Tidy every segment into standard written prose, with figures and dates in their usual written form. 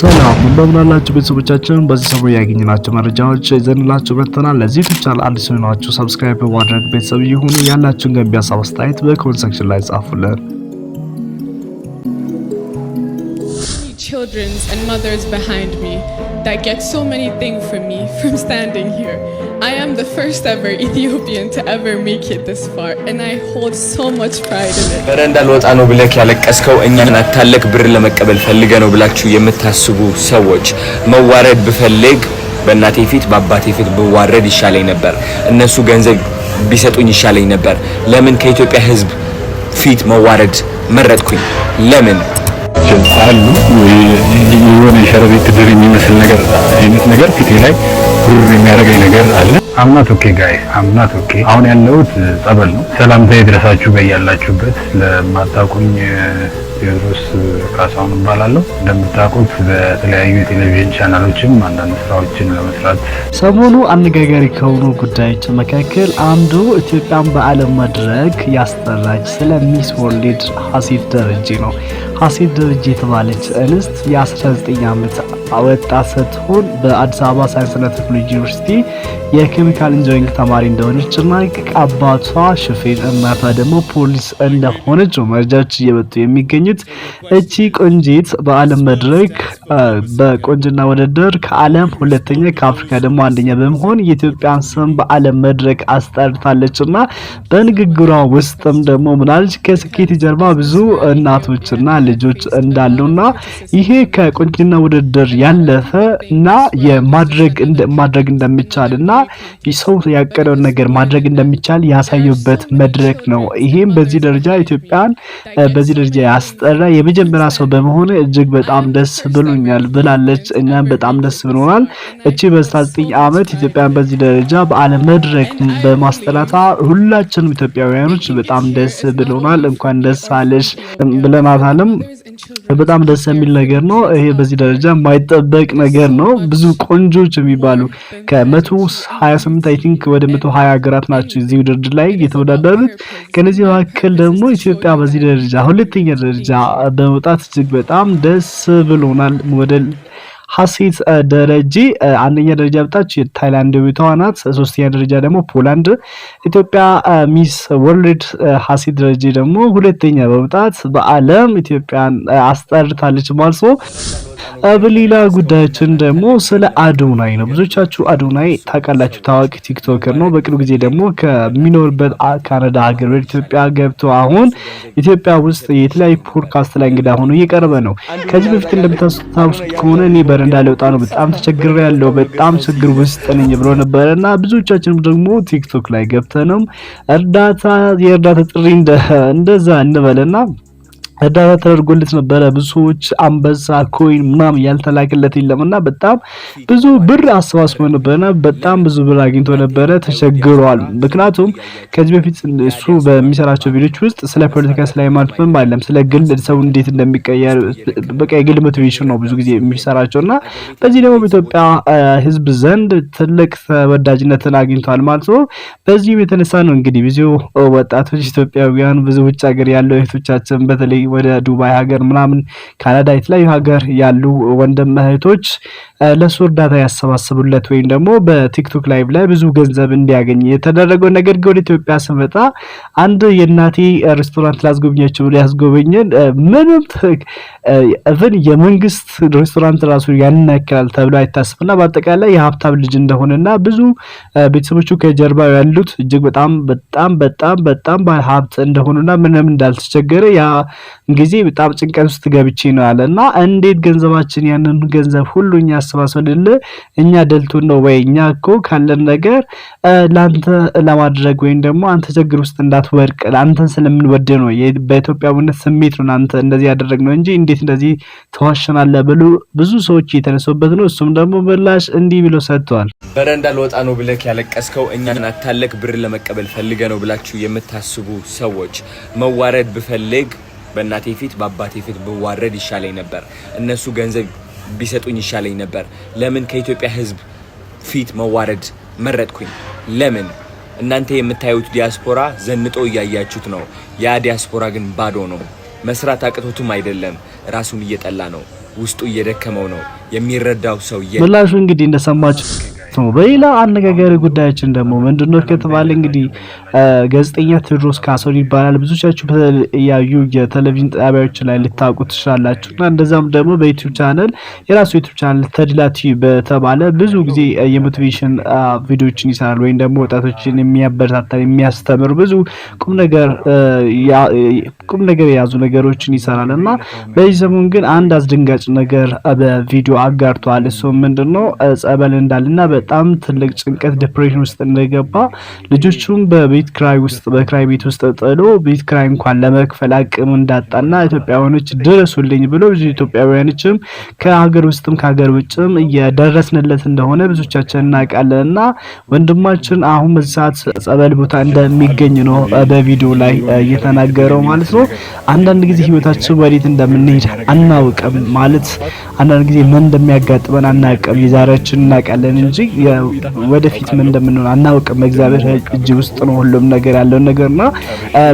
ሰላም እንደምናላችሁ ቤተሰቦቻችን በዚህ ሰሞን ያገኘናቸው መረጃዎች ይዘንላችሁ መጥተናል። ለዚህ ቻናል አዲስ ሆናችሁ ሰብስክራይብ በማድረግ ቤተሰብ ይሁኑ። ያላችሁን ገንቢ ሀሳብ አስተያየት በኮሜንት ሴክሽን ላይ ጻፉልን። Children and mothers behind me that get so many things from me from standing here. I am the first ever Ethiopian to ever make it this far and I hold so much pride in it. በረንዳ ልወጣ ነው ብለክ ያለቀስከው እኛን አታለክ ብር ለመቀበል ፈልገ ነው ብላችሁ የምታስቡ ሰዎች መዋረድ ብፈልግ በእናቴ ፊት በአባቴ ፊት ብዋረድ ይሻለኝ ነበር። እነሱ ገንዘብ ቢሰጡኝ ይሻለኝ ነበር። ለምን ከኢትዮጵያ ሕዝብ ፊት መዋረድ መረጥኩኝ? ለምን አሉ የሆነ ሸረሪት ድር የሚመስል ነገር አይነት ነገር ፊቴ ላይ ብር የሚያደርገኝ ነገር አለ። አምናት ኦኬ ጋይ አምናት ኦኬ። አሁን ያለሁት ጸበል ነው። ሰላምታ ይድረሳችሁ በያላችሁበት። ለማታውቁኝ ቴዎድሮስ ካሳሁን እባላለሁ። እንደምታውቁት በተለያዩ የቴሌቪዥን ቻናሎችም አንዳንድ ስራዎችን ለመስራት ሰሞኑ አነጋጋሪ ከሆኑ ጉዳዮች መካከል አንዱ ኢትዮጵያን በዓለም መድረክ ያስጠራች ስለ ሚስ ወርልድ ሀሴት ደረጀ ነው። ሀሴት ደረጀ የተባለች እንስት የ19 ዓመት ወጣት ስትሆን በአዲስ አበባ ሳይንስና ቴክኖሎጂ ዩኒቨርሲቲ የኬሚካል ኢንጂነሪንግ ተማሪ እንደሆነች እና አባቷ ሹፌር እናቷ ደግሞ ፖሊስ እንደሆነች መረጃዎች እየወጡ የሚገኙት። እቺ ቆንጂት በዓለም መድረክ በቆንጅና ውድድር ከዓለም ሁለተኛ ከአፍሪካ ደግሞ አንደኛ በመሆን የኢትዮጵያን ስም በዓለም መድረክ አስጠርታለችና በንግግሯ ውስጥም ደግሞ ምናልሽ ከስኬት ጀርባ ብዙ እናቶችና ልጆች እንዳሉና ይሄ ከቆንጅና ውድድር ያለፈ እና የማድረግ እንደሚቻልና ሰው ያቀደውን ነገር ማድረግ እንደሚቻል ያሳዩበት መድረክ ነው። ይሄም በዚህ ደረጃ ኢትዮጵያን በዚህ ደረጃ ያስጠራ የመጀመሪያ ሰው በመሆኑ እጅግ በጣም ደስ ብሎኛል ብላለች። እኛም በጣም ደስ ብሎናል። እቺ በ19 ዓመት ኢትዮጵያን በዚህ ደረጃ በዓለም መድረክ በማስጠራታ ሁላችንም ኢትዮጵያውያኖች በጣም ደስ ብሎናል። እንኳን ደስ አለሽ ብለናታልም። በጣም ደስ የሚል ነገር ነው። ይሄ በዚህ ደረጃ የማይጠበቅ ነገር ነው። ብዙ ቆንጆች የሚባሉ ከ128 አይ ቲንክ ወደ 120 ሀገራት ናቸው እዚህ ውድድር ላይ የተወዳደሩት። ከነዚህ መካከል ደግሞ ኢትዮጵያ በዚህ ደረጃ ሁለተኛ ደረጃ በመውጣት እጅግ በጣም ደስ ብሎናል። ሞዴል ሀሴት ደረጀ አንደኛ ደረጃ ወጣች ታይላንዳዊቷ ናት። ሶስተኛ ደረጃ ደግሞ ፖላንድ። ኢትዮጵያ ሚስ ወርልድ ሀሴት ደረጀ ደግሞ ሁለተኛ በመውጣት በዓለም ኢትዮጵያን አስጠርታለች ማለት ነው። በሌላ ጉዳያችን ደግሞ ስለ አዶናይ ነው። ብዙዎቻችሁ አዶናይ ታውቃላችሁ፣ ታዋቂ ቲክቶከር ነው። በቅርብ ጊዜ ደግሞ ከሚኖርበት ካናዳ ሀገር ወደ ኢትዮጵያ ገብቶ አሁን ኢትዮጵያ ውስጥ የተለያዩ ፖድካስት ላይ እንግዳ ሆኖ እየቀረበ ነው። ከዚህ በፊት እንደምታስታውሱት ከሆነ እኔ በረንዳ ልወጣ ነው በጣም ተቸግሬያለሁ፣ በጣም ችግር ውስጥ ነኝ ብሎ ነበርና ብዙዎቻችን ደግሞ ቲክቶክ ላይ ገብተንም የእርዳታ ጥሪ እንደዛ እንበልና እርዳታ ተደርጎለት ነበረ። ብዙ ሰዎች አንበሳ ኮይን ምናምን ያልተላከለት የለምና በጣም ብዙ ብር አሰባስቦ ነበርና በጣም ብዙ ብር አግኝቶ ነበረ። ተቸግሯል። ምክንያቱም ከዚህ በፊት እሱ በሚሰራቸው ቪዲዮዎች ውስጥ ስለ ፖለቲካ ስለ ሃይማኖት ምን አይደለም ስለ ግል ሰው እንዴት እንደሚቀየር በቃ የግል ሞቲቬሽን ነው ብዙ ጊዜ የሚሰራቸውና በዚህ ደግሞ በኢትዮጵያ ሕዝብ ዘንድ ትልቅ ተወዳጅነትን አግኝቷል ማለት ነው። በዚህ የተነሳ ነው እንግዲህ ብዙ ወጣቶች ኢትዮጵያውያን ብዙ ውጭ ሀገር ያለው እህቶቻችን በተለይ ወደ ዱባይ ሀገር ምናምን ካናዳ የተለያዩ ሀገር ያሉ ወንድም እህቶች ለሱ እርዳታ ያሰባስቡለት ወይም ደግሞ በቲክቶክ ላይቭ ላይ ብዙ ገንዘብ እንዲያገኝ የተደረገው። ነገር ግን ወደ ኢትዮጵያ ስመጣ አንድ የእናቴ ሬስቶራንት ላስጎብኛቸው ብሎ ያስጎበኘን ምንም እቭን የመንግስት ሬስቶራንት ራሱ ያንናክላል ተብሎ አይታሰብና በአጠቃላይ የሀብታም ልጅ እንደሆነና ብዙ ቤተሰቦቹ ከጀርባው ያሉት እጅግ በጣም ሀብት እንደሆኑና ምንም እንዳልተቸገረ ያ ጊዜ በጣም ጭንቀት ውስጥ ገብቼ ነው ያለና እንዴት ገንዘባችን ያንን ገንዘብ ሁሉኛ አሰባስበን እኛ ደልቶን ነው ወይ እኛ እኮ ካለን ነገር ላንተ ለማድረግ ወይም ደግሞ አንተ ችግር ውስጥ እንዳትወድቅ አንተን ስለምንወድ ነው በኢትዮጵያዊነት ስሜት ነው አንተ እንደዚህ ያደረግነው እንጂ እንዴት እንደዚህ ተዋሽናለህ ብሎ ብዙ ሰዎች የተነሱበት ነው። እሱም ደግሞ ምላሽ እንዲህ ብሎ ሰጥቷል። በረንዳ ልወጣ ነው ብለክ ያለቀስከው እኛን አታለክ ብር ለመቀበል ፈልገ ነው ብላችሁ የምታስቡ ሰዎች መዋረድ ብፈልግ በእናቴ ፊት በአባቴ ፊት ብዋረድ ይሻለኝ ነበር። እነሱ ገንዘብ ቢሰጡኝ ይሻለኝ ነበር። ለምን ከኢትዮጵያ ሕዝብ ፊት መዋረድ መረጥኩኝ? ለምን እናንተ የምታዩት ዲያስፖራ ዘንጦ እያያችሁት ነው። ያ ዲያስፖራ ግን ባዶ ነው። መስራት አቅቶቱም አይደለም ራሱን እየጠላ ነው። ውስጡ እየደከመው ነው የሚረዳው ሰው ምላሹ እንግዲህ እንደሰማችሁ ነው። በሌላ አነጋጋሪ ጉዳያችን ደግሞ ምንድነው ከተባለ እንግዲህ ጋዜጠኛ ቴዎድሮስ ካሳሁን ይባላል። ብዙዎቻችሁ በተለያዩ የቴሌቪዥን ጣቢያዎች ላይ ልታውቁት ትችላላችሁና እንደዛም ደግሞ በዩቲዩብ ቻናል የራሱ ዩቲዩብ ቻናል ተድላቲ በተባለ ብዙ ጊዜ የሞቲቬሽን ቪዲዮዎችን ይሰራል ወይም ደግሞ ወጣቶችን የሚያበረታታ የሚያስተምር ብዙ ቁም ነገር የያዙ ነገሮችን ይሰራልና በዚህ ሰሞን ግን አንድ አስደንጋጭ ነገር በቪዲዮ አጋርቷል። እሱም ምንድነው ጸበል እንዳልና በጣም ትልቅ ጭንቀት ዲፕሬሽን ውስጥ እንደገባ ልጆቹም በቤት ክራይ ውስጥ በክራይ ቤት ውስጥ ጥሎ ቤት ክራይ እንኳን ለመክፈል አቅም እንዳጣና ኢትዮጵያውያኖች ድረሱልኝ ብሎ ብዙ ኢትዮጵያውያኖችም ከሀገር ውስጥም ከሀገር ውጭም እየደረስንለት እንደሆነ ብዙዎቻችን እናውቃለንና ወንድማችን አሁን በዛት ጸበል ቦታ እንደሚገኝ ነው በቪዲዮ ላይ እየተናገረው ማለት ነው። አንዳንድ ጊዜ ህይወታችን ወዴት እንደምንሄድ አናውቅም ማለት አንዳንድ ጊዜ ምን እንደሚያጋጥመን አናውቅም። የዛሬያችን እናውቃለን እንጂ ወደፊት ምን እንደምንሆን አናውቅም። እግዚአብሔር እጅ ውስጥ ነው ሁሉም ነገር ያለው ነገርና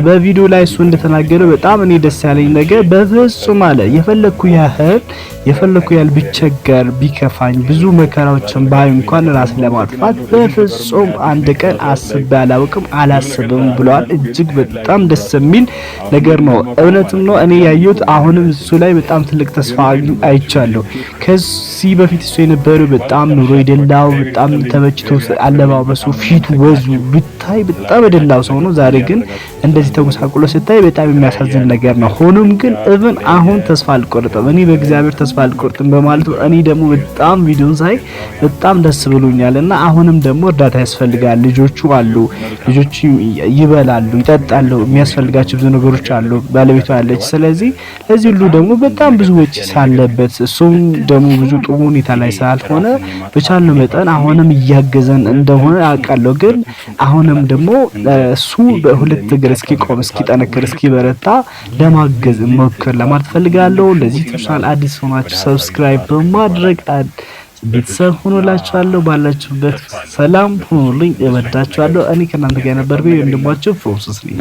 በቪዲዮ ላይ እሱ እንደተናገረው በጣም እኔ ደስ ያለኝ ነገር በፍጹም አለ የፈለኩ ያህል ቢቸገር ቢከፋኝ ብዙ መከራዎችን ባይ እንኳን ራስ ለማጥፋት በፍጹም አንድ ቀን አስቤ አላስብም ብለዋል። እጅግ በጣም ደስ የሚል ነገር ነው። እውነትም ነው። እኔ ያየሁት አሁንም እሱ ላይ በጣም ትልቅ ተስፋ አይቻለሁ። ከዚህ በፊት እሱ የነበረው በጣም ኑሮ የደላው በጣም ተመችቶ አለባበሱ ፊቱ ወዙ ብታይ በጣም የደላው ሰው ነው። ዛሬ ግን እንደዚህ ተጎሳቁሎ ስታይ በጣም የሚያሳዝን ነገር ነው። ሆኖም ግን እብን አሁን ተስፋ አልቆርጥም እኔ በእግዚአብሔር ተስፋ አልቆርጥም በማለት እኔ ደግሞ በጣም ቪዲዮን ሳይ በጣም ደስ ብሎኛልና አሁንም ደግሞ እርዳታ ያስፈልጋል። ልጆቹ አሉ፣ ልጆቹ ይበላሉ፣ ይጠጣሉ፣ የሚያስፈልጋቸው ብዙ ነገሮች አሉ። ባለቤቱ አለች። ስለዚህ ለዚህ ሁሉ ደግሞ በጣም ብዙ ወጪ ሳለበት እሱም ደግሞ ብዙ ጥሩ ሁኔታ ላይ ሳልሆነ በቻልነው መጠን አሁንም እያገዘን እንደሆነ አውቃለሁ። ግን አሁንም ደግሞ እሱ በሁለት እግር እስኪቆም እስኪጠነክር እስኪበረታ ለማገዝ ሞክር ለማለት ፈልጋለሁ። ለዚህ ቻናል አዲስ ሆናችሁ ሰብስክራይብ በማድረግ ቤተሰብ ሆኖላችኋለሁ። ባላችሁበት ሰላም ሁኑልኝ። እወዳችኋለሁ። እኔ ከእናንተ ጋር ነበር ወንድማችሁ ፕሮሰስ ነኝ።